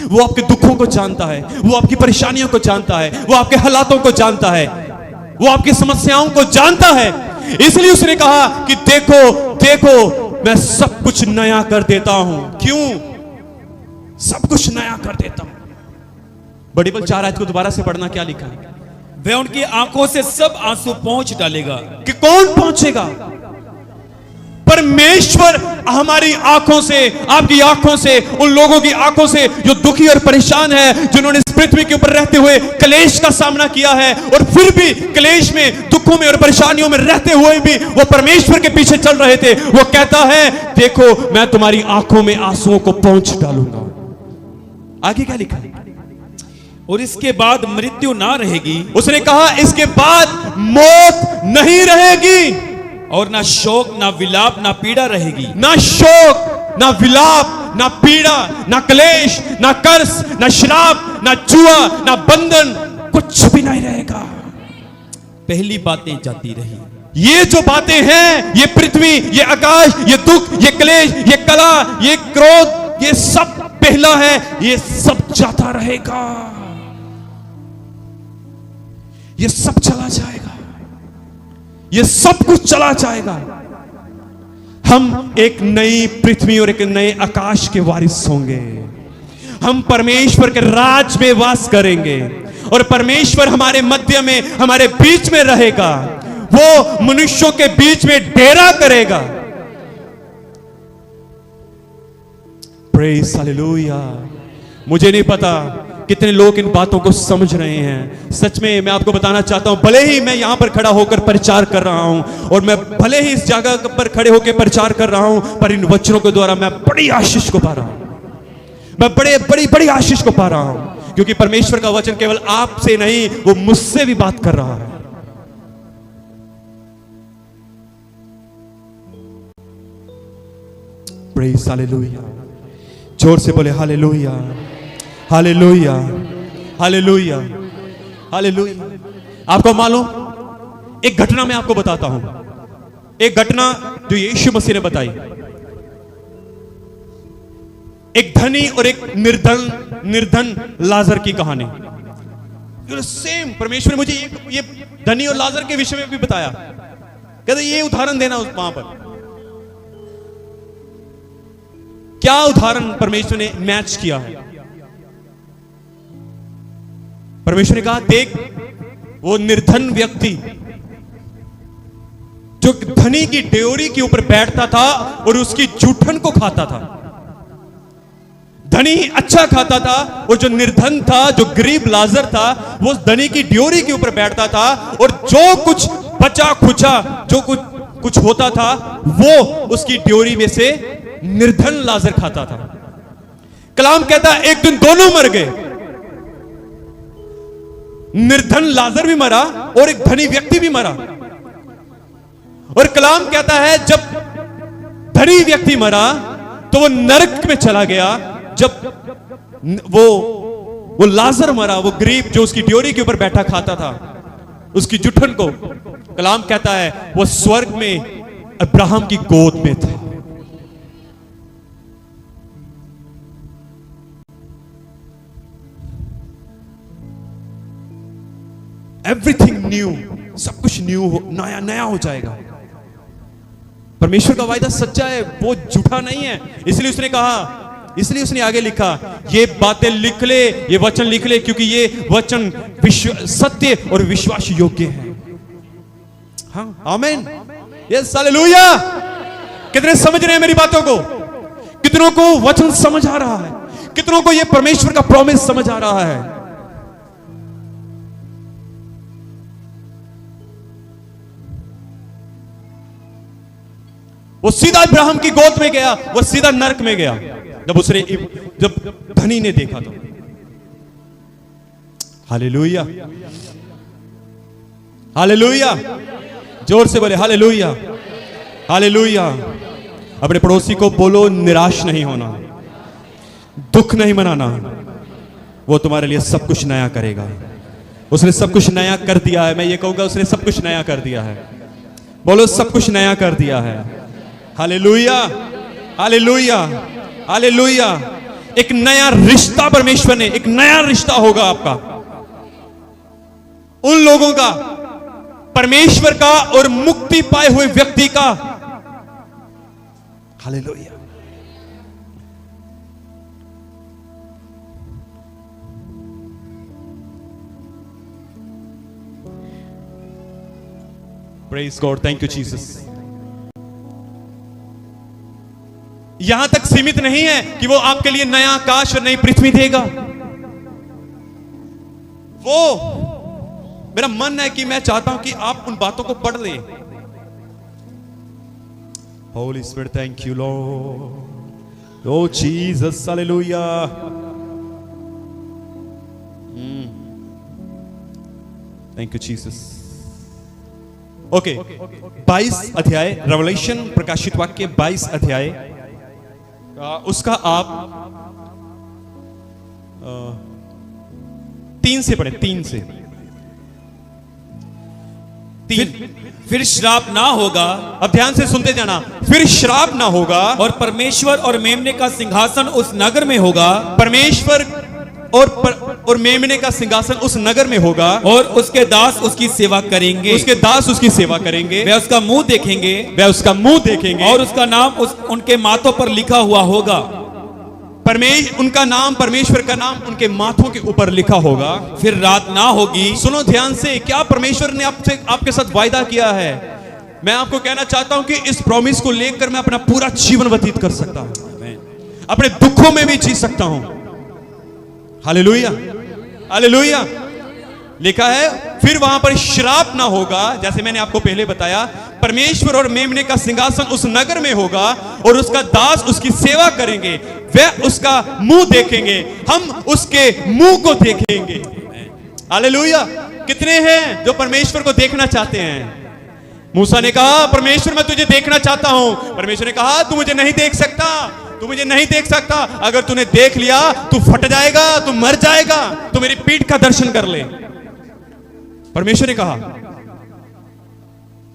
वो आपके दुखों को जानता है, वो आपकी परेशानियों को जानता है, वो आपके हालातों को जानता है, वो आपकी समस्याओं को जानता है। इसलिए उसने कहा कि देखो मैं सब कुछ नया कर देता हूं। क्यों सब कुछ नया कर देता हूं? बाइबल 4 आयत को दोबारा से पढ़ना, क्या लिखा है?
वह उनकी आंखों से सब आंसू पोंछ डालेगा। कि
कौन पहुंचेगा? परमेश्वर हमारी आंखों से, आपकी आंखों से, उन लोगों की आंखों से जो दुखी और परेशान है, जिन्होंने इस पृथ्वी के ऊपर रहते हुए क्लेश का सामना किया है, और फिर भी क्लेश में, दुखों में और परेशानियों में रहते हुए भी वो परमेश्वर के पीछे चल रहे थे। वो कहता है, देखो मैं तुम्हारी आंखों में आंसुओं को पोंछ डालूंगा। आगे क्या लिखा है?
और इसके बाद मृत्यु ना रहेगी।
उसने कहा, इसके बाद मौत नहीं रहेगी,
और ना शोक, ना विलाप, ना पीड़ा रहेगी।
ना शोक, ना विलाप, ना पीड़ा, ना क्लेश, ना कर्ज, ना श्राप, ना जुआ, ना बंधन, कुछ भी नहीं रहेगा।
पहली बातें जाती रही।
ये जो बातें हैं, ये पृथ्वी, ये आकाश, ये दुख, ये क्लेश, ये कला, ये क्रोध, ये सब पहला है, ये सब जाता रहेगा, ये सब चला जाएगा। ये सब कुछ चला जाएगा। हम एक नई पृथ्वी और एक नए आकाश के वारिस होंगे। हम परमेश्वर के राज में वास करेंगे और परमेश्वर हमारे मध्य में, हमारे बीच में रहेगा। वो मनुष्यों के बीच में डेरा करेगा। Praise hallelujah. मुझे नहीं पता कितने लोग इन बातों को समझ रहे हैं। सच में मैं आपको बताना चाहता हूं, भले ही मैं यहां पर खड़ा होकर प्रचार कर रहा हूं और मैं भले ही इस जगह पर खड़े होकर प्रचार कर रहा हूं, पर इन वचनों के द्वारा मैं बड़ी आशीष को पा रहा हूं। मैं बड़ी आशीष को पा रहा हूं, क्योंकि परमेश्वर का वचन केवल आपसे नहीं, वो मुझसे भी बात कर रहा है। Praise hallelujah. जोर से बोले हालेलुया, हालेलुया, हालेलुया, हालेलुया। आपको मालूम, एक घटना मैं आपको बताता हूं। एक घटना जो यीशु मसीह ने बताई। एक धनी और एक निर्धन लाजर की कहानी। सेम परमेश्वर ने मुझे ये धनी और लाजर के विषय में भी बताया। कहते ये उदाहरण देना उस वहां पर। क्या उदाहरण परमेश्वर ने मैच किया है? परमेश्वर ने कहा, देख वो निर्धन व्यक्ति जो धनी की ड्योरी के ऊपर बैठता था और उसकी जूठन को खाता था। धनी अच्छा खाता था और जो निर्धन था, जो गरीब लाजर था, वो धनी की ड्योरी के ऊपर बैठता था और जो कुछ बचा खुचा जो कुछ होता था वो उसकी ड्योरी में से निर्धन लाजर खाता था। कलाम कहता है एक दिन दोनों मर गए। निर्धन लाजर भी मरा और एक धनी व्यक्ति भी मरा। और कलाम कहता है जब धनी व्यक्ति मरा तो वो नरक में चला गया। जब वो लाजर मरा, वो गरीब जो उसकी ड्योरी के ऊपर बैठा खाता था, उसकी जुठन को, कलाम कहता है वो स्वर्ग में अब्राहम की गोद में था। एवरीथिंग न्यू, सब कुछ न्यू हो, नया नया हो जाएगा। परमेश्वर का वायदा सच्चा है, वो झूठा नहीं है। इसलिए उसने कहा, इसलिए उसने आगे लिखा, ये बातें लिख ले, ये वचन लिख ले, क्योंकि ये वचन सत्य और विश्वास योग्य है। हाँ, आमीन, यस, हालेलुया। कितने समझ रहे हैं मेरी बातों को? कितनों को वचन समझ आ रहा है? कितनों को ये परमेश्वर का प्रॉमिस समझ आ रहा है? वो सीधा इब्राहिम की गोद में गया, वो सीधा नरक में गया। जब धनी ने देखा तो हालेलुया, हालेलुया, जोर से बोले हालेलुया, हालेलुया। अपने पड़ोसी को बोलो, निराश नहीं होना, दुख नहीं मनाना, वो तुम्हारे लिए सब कुछ नया करेगा। उसने सब कुछ नया कर दिया है। मैं ये कहूंगा, उसने सब कुछ नया कर दिया है। बोलो, सब कुछ नया कर दिया है। Hallelujah, hallelujah, hallelujah. एक नया रिश्ता परमेश्वर ने, एक नया रिश्ता होगा आपका, उन लोगों का, परमेश्वर का और मुक्ति पाए हुए व्यक्ति का। Hallelujah. Praise God, thank you Jesus. यहां तक सीमित नहीं है कि वो आपके लिए नया आकाश और नई पृथ्वी देगा। वो मेरा मन है कि मैं चाहता हूं कि आप उन बातों को पढ़ लें। Holy spirit, thank you Lord, oh Jesus, hallelujah. Thank you Jesus. Okay, 22 अध्याय रेवलेशन, प्रकाशित वाक्य 22 अध्याय, उसका आप 3 से पढ़े, 3 से 3।
फिर श्राप ना होगा,
अब ध्यान से सुनते जाना, फिर श्राप ना होगा,
और परमेश्वर और मेमने का सिंहासन उस नगर में होगा।
परमेश्वर और और मेमने का सिंहासन उस नगर में होगा,
और उसके दास उसकी सेवा करेंगे।
उसके दास उसकी सेवा करेंगे,
वे उसका मुंह देखेंगे,
वे उसका मुंह देखेंगे,
और उसका नाम उनके माथों पर लिखा हुआ होगा।
उनका नाम, परमेश्वर का नाम उनके माथों के ऊपर लिखा होगा।
फिर रात ना होगी।
सुनो ध्यान से, क्या परमेश्वर ने आपके साथ वायदा किया है? मैं आपको कहना चाहता हूं कि इस प्रॉमिस को लेकर मैं अपना पूरा जीवन व्यतीत कर सकता हूं, अपने दुखों में भी जी सकता हूं। Hallelujah, hallelujah. लिखा है फिर वहां पर श्राप ना होगा, जैसे मैंने आपको पहले बताया। परमेश्वर और मेमने का सिंहासन उस नगर में होगा, और उसका दास उसकी सेवा करेंगे, वे उसका मुंह देखेंगे, हम उसके मुंह को देखेंगे। हालेलुया। कितने हैं जो परमेश्वर को देखना चाहते हैं? मूसा ने कहा, परमेश्वर मैं तुझे देखना चाहता हूं। परमेश्वर ने कहा, तू मुझे नहीं देख सकता, तू मुझे नहीं देख सकता। अगर तूने देख लिया तू फट जाएगा, तू मर जाएगा, तू मेरी पीठ का दर्शन कर ले, परमेश्वर ने कहा।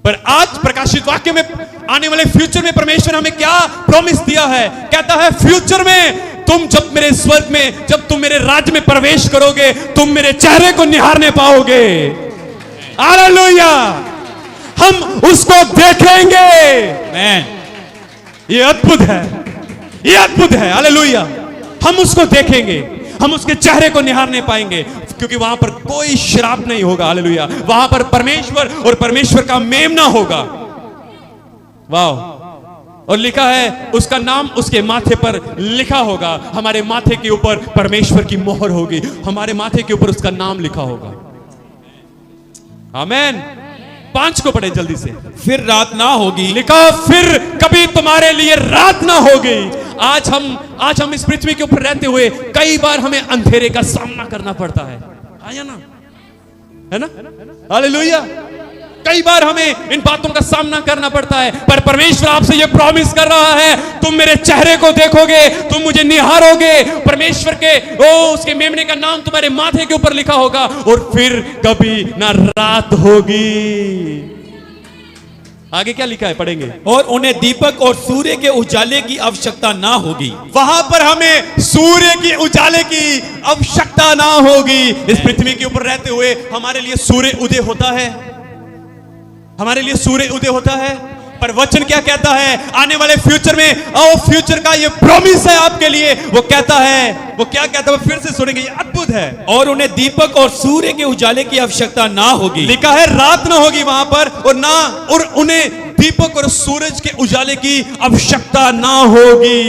पर आज प्रकाशित वाक्य में आने वाले फ्यूचर में परमेश्वर हमें क्या प्रॉमिस दिया है? कहता है फ्यूचर में तुम जब मेरे स्वर्ग में, जब तुम मेरे राज्य में प्रवेश करोगे, तुम मेरे चेहरे को निहारने पाओगे। हालेलुया। हम उसको देखेंगे। ये अद्भुत है, ये अद्भुत है। हालेलुया। हम उसको देखेंगे, हम उसके चेहरे को निहारने पाएंगे, क्योंकि वहां पर कोई श्राप नहीं होगा। हालेलुया। वहां पर परमेश्वर और परमेश्वर का मेमना होगा। वाह। और लिखा है उसका नाम उसके माथे पर लिखा होगा। हमारे माथे के ऊपर परमेश्वर की मोहर होगी, हमारे माथे के ऊपर उसका नाम लिखा होगा। आमीन। 5 को पढ़े जल्दी से।
फिर रात ना होगी।
लिखा फिर कभी तुम्हारे लिए रात ना होगी। आज हम इस पृथ्वी के ऊपर रहते हुए कई बार हमें अंधेरे का सामना करना पड़ता है, आया ना, है ना? हालेलुया। कई बार हमें इन बातों का सामना करना पड़ता है, पर परमेश्वर आपसे यह प्रॉमिस कर रहा है, तुम मेरे चेहरे को देखोगे, तुम मुझे निहारोगे, परमेश्वर के उसके मेमने का नाम तुम्हारे माथे के ऊपर लिखा होगा, और फिर कभी ना रात होगी। आगे क्या लिखा है, पढ़ेंगे।
और उन्हें दीपक और सूर्य के उजाले की आवश्यकता ना होगी।
वहां पर हमें सूर्य की उजाले की आवश्यकता ना होगी। इस पृथ्वी के ऊपर रहते हुए हमारे लिए सूर्य उदय होता है, हमारे लिए सूर्य उदय होता है, पर वचन क्या कहता है? आने वाले फ्यूचर में, फ्यूचर का ये प्रॉमिस है आपके लिए। वो कहता है, वो क्या कहता है, फिर से सुनेंगे, ये अद्भुत है।
और उन्हें दीपक और सूर्य के उजाले की आवश्यकता ना होगी।
लिखा है रात ना होगी वहां पर, और उन्हें दीपक और सूरज के उजाले की आवश्यकता ना होगी।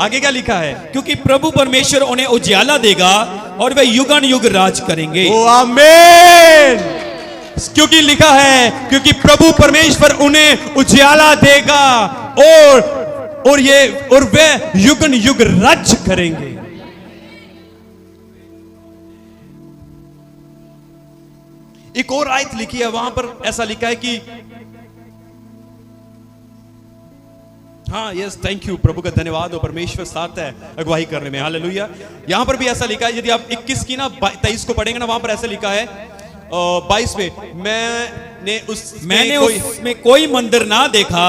आगे क्या लिखा है?
क्योंकि प्रभु परमेश्वर उन्हें उजाला देगा और वे युगान युग राज करेंगे।
ओ आमीन। क्योंकि लिखा है, क्योंकि प्रभु परमेश्वर उन्हें उजाला देगा और वे युगन युग राज्य करेंगे। एक और आयत लिखी है, वहां पर ऐसा लिखा है कि हाँ, यस, थैंक यू, प्रभु का धन्यवाद हो, परमेश्वर साथ है अगुवाई करने में। हालेलुया। यहां पर भी ऐसा लिखा है, यदि आप 21 की ना 23 को पढ़ेंगे ना, वहां पर ऐसा लिखा है 22 में, मैंने उसमें कोई मंदिर ना देखा,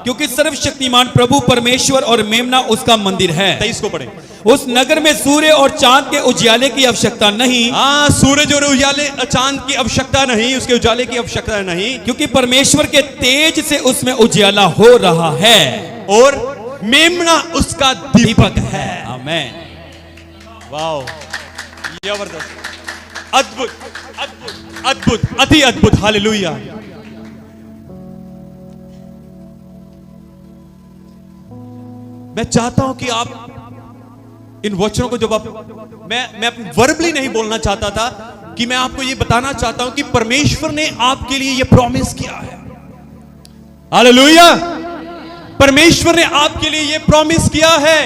क्योंकि सर्वशक्तिमान प्रभु परमेश्वर और मेमना उसका मंदिर है। 23 को पढ़े।
उस नगर में सूर्य और चांद के उजाले की आवश्यकता नहीं।
हाँ, सूरज और उजाले, चांद की आवश्यकता नहीं, उसके उजाले की आवश्यकता नहीं,
क्योंकि परमेश्वर के तेज से उसमें उजाला हो रहा है, और
मेमना उसका दीपक है।
आमीन।
वाओ, जबरदस्त, अद्भुत, अद्भुत, अद्भुत, अति अद्भुत। हालेलुया। मैं चाहता हूं कि आप इन वचनों को, जब आप, मैं वर्बली नहीं बोलना चाहता था, कि मैं आपको यह बताना चाहता हूं कि परमेश्वर ने आपके लिए यह प्रॉमिस किया है। हालेलुया। परमेश्वर ने आपके लिए यह प्रॉमिस किया है,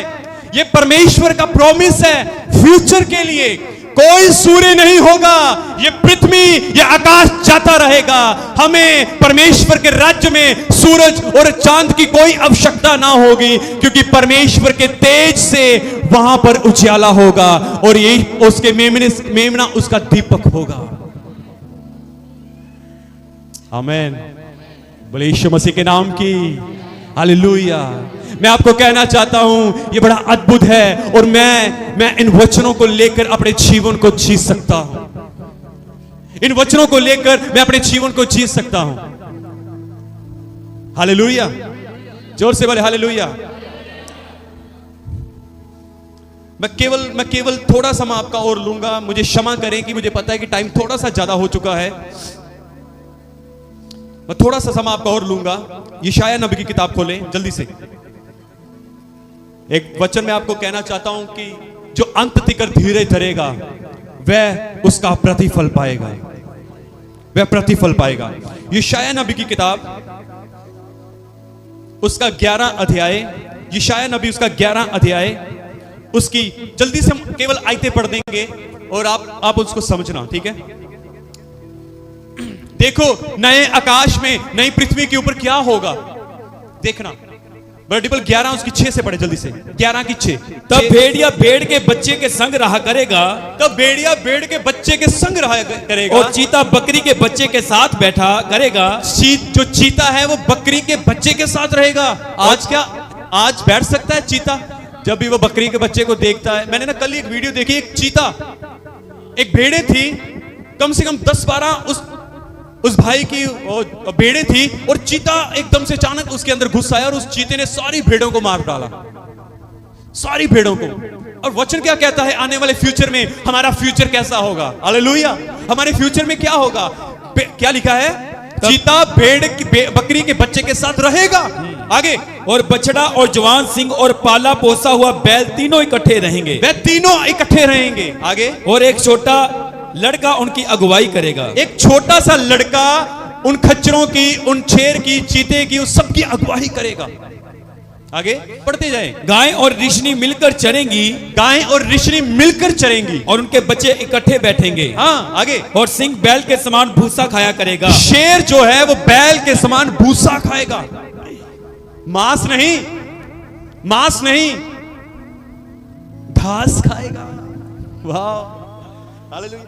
यह परमेश्वर का प्रॉमिस है फ्यूचर के लिए। कोई सूर्य नहीं होगा, ये पृथ्वी, ये आकाश जाता रहेगा। हमें परमेश्वर के राज्य में सूरज और चांद की कोई आवश्यकता ना होगी, क्योंकि परमेश्वर के तेज से वहां पर उजाला होगा, और ये उसके मेमना उसका दीपक होगा। आमीन। बोले यीशु मसीह के नाम की हालेलुया। मैं आपको कहना चाहता हूं ये बड़ा अद्भुत है और मैं इन वचनों को लेकर अपने जीवन को जी सकता हूं। इन वचनों को लेकर मैं अपने जीवन को जी सकता हूं। हालेलुया। जोर से बोले हालेलुया। मैं केवल थोड़ा सा मैं आपका और लूंगा। मुझे क्षमा करें कि मुझे पता है कि टाइम थोड़ा सा ज्यादा हो चुका है। मैं थोड़ा सा समय आपका और लूंगा। यशायाह नबी की किताब खोलें जल्दी से। एक वचन में आपको कहना चाहता हूं कि जो अंत तिकर धीरे धरेगा वह उसका प्रतिफल पाएगा, वह प्रतिफल पाएगा। यशायाह नबी की किताब उसका 11 अध्याय, यशायाह नबी उसका 11 अध्याय, उसकी जल्दी से हम केवल आयतें पढ़ देंगे और आप उसको समझना, ठीक है। देखो नए आकाश में नई पृथ्वी के ऊपर क्या होगा, देखना। वर्टिकल 11 उसकी 6 से पढ़े जल्दी से। 11 की 6।
तब भेड़िया भेड़ के बच्चे के संग रहा करेगा,
तब भेड़िया भेड़ के बच्चे के संग रहा करेगा,
और चीता बकरी के बच्चे के साथ बैठा करेगा।
जो चीता है वो बकरी के बच्चे के साथ रहेगा। आज बैठ सकता है चीता? जब भी वो बकरी के बच्चे को देखता है। मैंने ना कल एक वीडियो देखी, एक चीता, एक भेड़े थी, कम से कम 10-12 उस भाई की भेड़े थी, और चीता एकदम से अचानक उसके अंदर घुस आया और उस चीते ने सारी भेड़ों को मार डाला, सारी भेड़ों को। और वचन क्या कहता है, आने वाले फ्यूचर में हमारा फ्यूचर कैसा होगा? हालेलुया। हमारे फ्यूचर में क्या होगा? क्या लिखा है? चीता बकरी के बच्चे के साथ रहेगा। आगे,
और बछड़ा और जवान सिंह और पाला पोसा हुआ बैल तीनों इकट्ठे रहेंगे,
वे तीनों इकट्ठे रहेंगे। आगे,
और एक छोटा लड़का उनकी अगुवाई करेगा।
एक छोटा सा लड़का उन खच्चरों की, उन शेर की, चीते की, उस सब की अगुवाई करेगा। आगे पढ़ते जाएं।
गाय और रिशनी मिलकर चरेंगी,
गाय और रिशनी मिलकर चरेंगी,
और उनके बच्चे इकट्ठे बैठेंगे।
हाँ, आगे,
और सिंह बैल के समान भूसा खाया करेगा।
शेर जो है वो बैल के समान भूसा खाएगा, मांस नहीं, मांस नहीं, घास खाएगा। वाह, हालेलुया।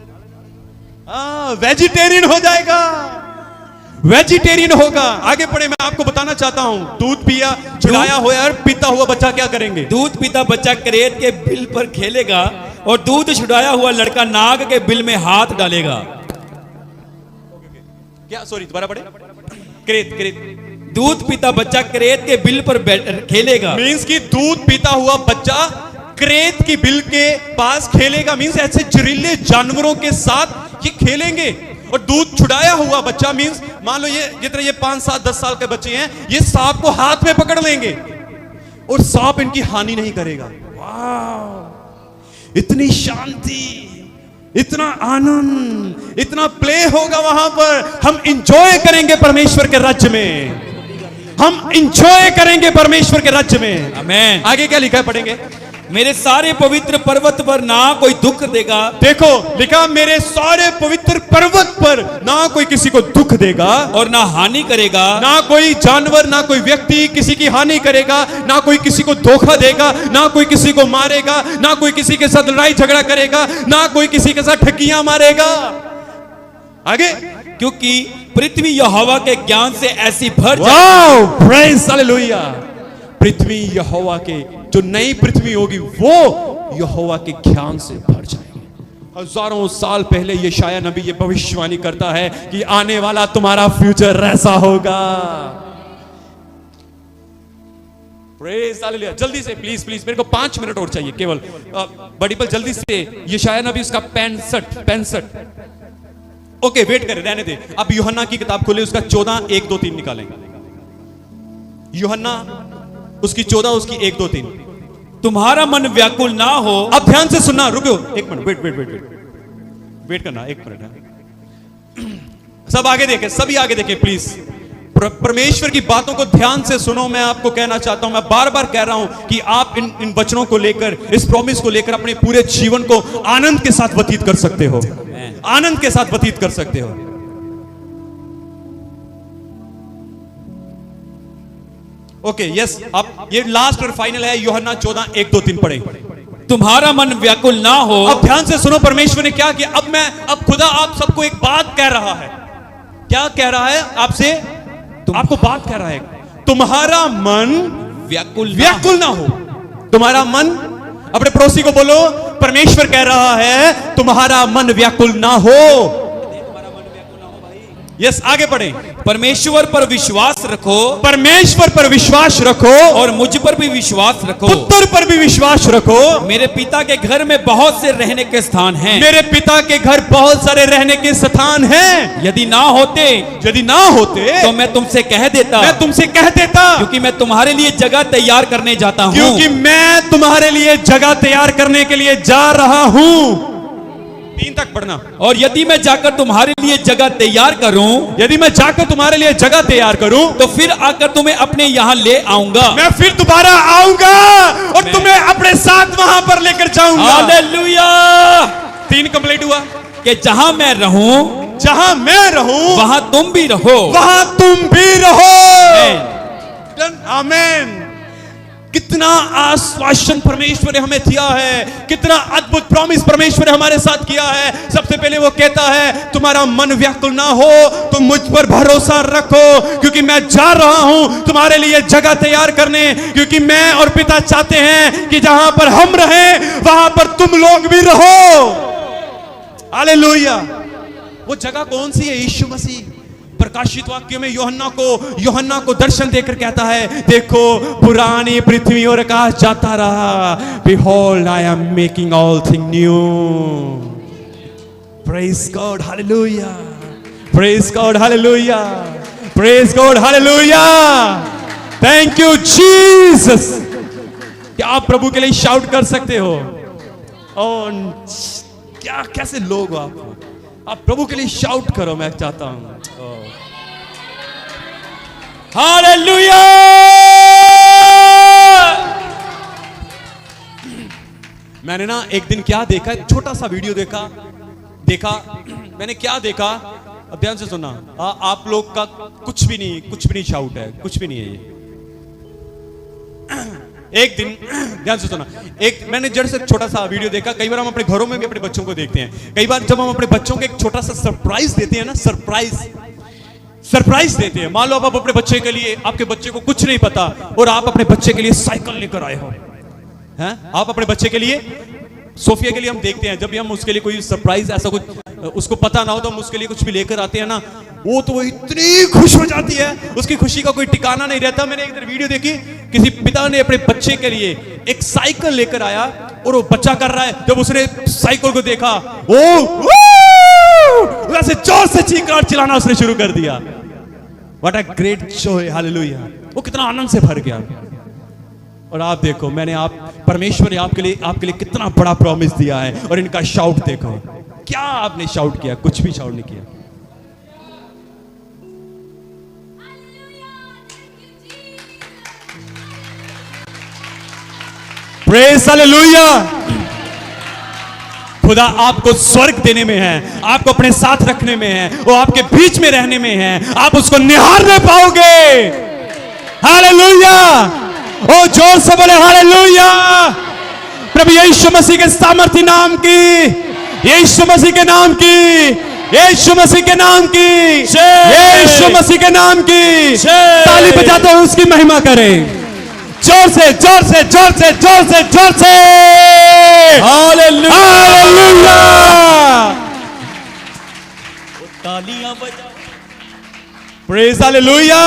वेजिटेरियन हो जाएगा, वेजिटेरियन होगा। आगे पढ़े, मैं आपको बताना चाहता हूं, दूध पिया छुड़ाया हुआ और पीता हुआ बच्चा क्या करेंगे?
दूध पीता बच्चा क्रेत के बिल पर खेलेगा, और दूध छुड़ाया हुआ लड़का नाग के बिल में हाथ डालेगा।
क्या? सॉरी, दोबारा पढ़े। क्रेत
दूध पीता बच्चा क्रेत के बिल पर खेलेगा।
मींस कि दूध पीता हुआ बच्चा क्रेत की बिल के पास खेलेगा। मींस ऐसे जहरीले जानवरों के साथ ये खेलेंगे। और दूध छुड़ाया हुआ बच्चा मींस, मान लो ये जितने ये 5, 7, 10 साल के बच्चे हैं, ये सांप को हाथ में पकड़ लेंगे और सांप इनकी हानि नहीं करेगा। वाह, इतनी शांति, इतना आनंद, इतना प्ले होगा वहां पर। हम इंजॉय करेंगे परमेश्वर के राज्य में, हम इंजॉय करेंगे परमेश्वर के राज्य में।
आमीन।
आगे क्या लिखा है, पढ़ेंगे।
मेरे सारे पवित्र पर्वत पर ना कोई दुख देगा।
देखो लिखा, मेरे सारे पवित्र पर्वत पर ना कोई किसी को दुख देगा,
और ना हानि करेगा।
ना कोई जानवर, ना कोई व्यक्ति किसी की हानि करेगा, ना कोई किसी को धोखा देगा, ना कोई किसी को मारेगा, ना कोई किसी के साथ लड़ाई झगड़ा करेगा, ना कोई किसी के साथ ठगियां मारेगा। आगे,
क्योंकि पृथ्वी यहोवा के ज्ञान से ऐसी भर
वाओ, प्रेज़ हालेलुया। पृथ्वी यहोवा के, जो नई पृथ्वी होगी वो यहोवा के ज्ञान से भर जाएगी। हजारों साल पहले यशायाह नबी ये भविष्यवाणी करता है कि आने वाला तुम्हारा फ्यूचर ऐसा होगा। Praise hallelujah. जल्दी से प्लीज मेरे को 5 मिनट और चाहिए केवल। बड़ी पल जल्दी से, यशायाह नबी उसका 65। ओके, वेट करें, रहने दे। अब यूहन्ना की किताब खोले, उसका 14, 1, 2, 3 निकालें। यूहन्ना उसकी 14, उसकी 1, 2, 3।
तुम्हारा मन व्याकुल ना हो।
अब ध्यान से सुनना, रुको एक मिनट, वेट करना 1 मिनट। सब आगे देखें, सभी आगे देखें प्लीज। परमेश्वर की बातों को ध्यान से सुनो। मैं आपको कहना चाहता हूं, मैं बार बार कह रहा हूं कि आप इन वचनों को लेकर, इस प्रॉमिस को लेकर अपने पूरे जीवन को आनंद के साथ व्यतीत कर सकते हो, आनंद के साथ व्यतीत कर सकते हो। Okay, yes. अब ये लास्ट और फाइनल है, यूहन्ना 14, 1, 2, 3 पढ़े।
तुम्हारा मन व्याकुल ना हो।
अब ध्यान से सुनो, परमेश्वर ने क्या किया। अब खुदा आप सबको एक बात कह रहा है। क्या कह रहा है आपसे? आपको बात कह रहा है, तुम्हारा मन
व्याकुल
व्याकुल ना हो। तुम्हारा मन, अपने पड़ोसी को बोलो, परमेश्वर कह रहा है तुम्हारा मन व्याकुल ना हो। यस, आगे पढ़े।
परमेश्वर पर विश्वास रखो,
परमेश्वर पर विश्वास रखो
और मुझ पर भी विश्वास रखो,
पुत्र पर भी विश्वास रखो।
मेरे पिता के घर में बहुत से रहने के स्थान हैं।
मेरे पिता के घर बहुत सारे रहने के स्थान हैं।
यदि ना होते
तो
मैं तुमसे कह देता,
मैं तुमसे कह देता,
क्योंकि मैं तुम्हारे लिए जगह तैयार करने जाता हूँ।
क्योंकि मैं तुम्हारे लिए जगह तैयार करने के लिए जा रहा हूं। 3 तक पढ़ना।
और यदि मैं जाकर तुम्हारे लिए जगह तैयार करूं,
यदि मैं जाकर तुम्हारे लिए जगह तैयार करूं,
तो फिर आकर तुम्हें अपने यहां ले आऊंगा।
मैं फिर दोबारा आऊंगा और तुम्हें अपने साथ वहां पर लेकर जाऊंगा।
हालेलुया।
3 कंप्लीट हुआ
कि जहां मैं रहूं वहां तुम भी रहो।
आमीन। कितना आश्वासन परमेश्वर ने हमें दिया है, कितना अद्भुत प्रॉमिस परमेश्वर ने हमारे साथ किया है। सबसे पहले वो कहता है तुम्हारा मन व्याकुल ना हो, तुम मुझ पर भरोसा रखो, क्योंकि मैं जा रहा हूं तुम्हारे लिए जगह तैयार करने। क्योंकि मैं और पिता चाहते हैं कि जहां पर हम रहें वहां पर तुम लोग भी रहो। हालेलुया। वो जगह कौन सी है? यीशु मसीह। प्रकाशित वाक्य में यूहन्ना को दर्शन देकर कहता है, देखो पुरानी पृथ्वी और आकाश जाता रहा, behold I am making all things new. Praise God, hallelujah. Praise God, hallelujah. Praise God, hallelujah. Thank you Jesus. क्या आप प्रभु के लिए शाउट कर सकते हो? और क्या, कैसे लोग हो आप प्रभु के लिए शाउट करो, मैं चाहता हूं।
हालेलुया।
मैंने ना एक दिन क्या देखा, एक छोटा सा वीडियो देखा मैंने क्या देखा, अब ध्यान से सुनना। आप लोग का कुछ भी नहीं शाउट है, कुछ भी नहीं है ये। एक दिन ध्यान से सुना, मैंने जड़ से छोटा सा वीडियो देखा। कई बार हम अपने घरों में भी अपने बच्चों को देखते हैं। कई बार जब हम अपने बच्चों को एक छोटा सा सरप्राइज देते हैं ना, सरप्राइज देते हैं। मान लो आप अपने बच्चे के लिए, आपके बच्चे को कुछ नहीं पता और आप अपने बच्चे के लिए साइकिल लेकर आए हो, हैं? आप अपने बच्चे के लिए, सोफिया के लिए हम देखते हैं, जब भी हम उसके लिए कोई सरप्राइज ऐसा कुछ उसको पता ना हो तो हम उसके लिए कुछ भी लेकर आते हैं ना, वो तो वो इतनी खुश हो जाती है, उसकी खुशी का कोई ठिकाना नहीं रहता। मैंने एक वीडियो देखी, किसी पिता ने अपने बच्चे के लिए एक साइकिल लेकर आया और वो बच्चा कर रहा है। जब उसने साइकिल को देखा, वैसे जोर से चीखकर चिल्लाना उसने शुरू कर दिया। What a great Joy, hallelujah. वो कितना आनंद से भर गया। और आप देखो, परमेश्वर ने आपके लिए कितना बड़ा प्रॉमिस दिया है, और इनका शाउट देखो। क्या आपने शाउट किया? कुछ भी शाउट नहीं किया। Praise hallelujah. खुदा आपको स्वर्ग देने में है, आपको अपने साथ रखने में है, वो आपके बीच में रहने में है, आप उसको निहारने पाओगे। हालेलुया। ओ जोर से बोले हालेलुया। प्रभु यीशु मसीह के सामर्थी नाम की, यीशु मसीह के नाम की, यीशु मसीह के नाम की, यीशु मसीह के नाम की ताली बजाते हुए उसकी महिमा करें। जोर से जोर से जोर से जोर से जोर से हालेलुया।
तालियां बजाओ।
Praise hallelujah.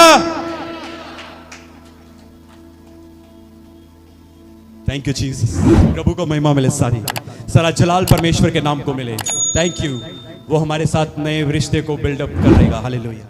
Thank you Jesus. प्रभु को महिमा मिले, सारा जलाल परमेश्वर के नाम को मिले। Thank you. वो हमारे साथ नए रिश्ते को बिल्डअप कर देगा। हालेलुया।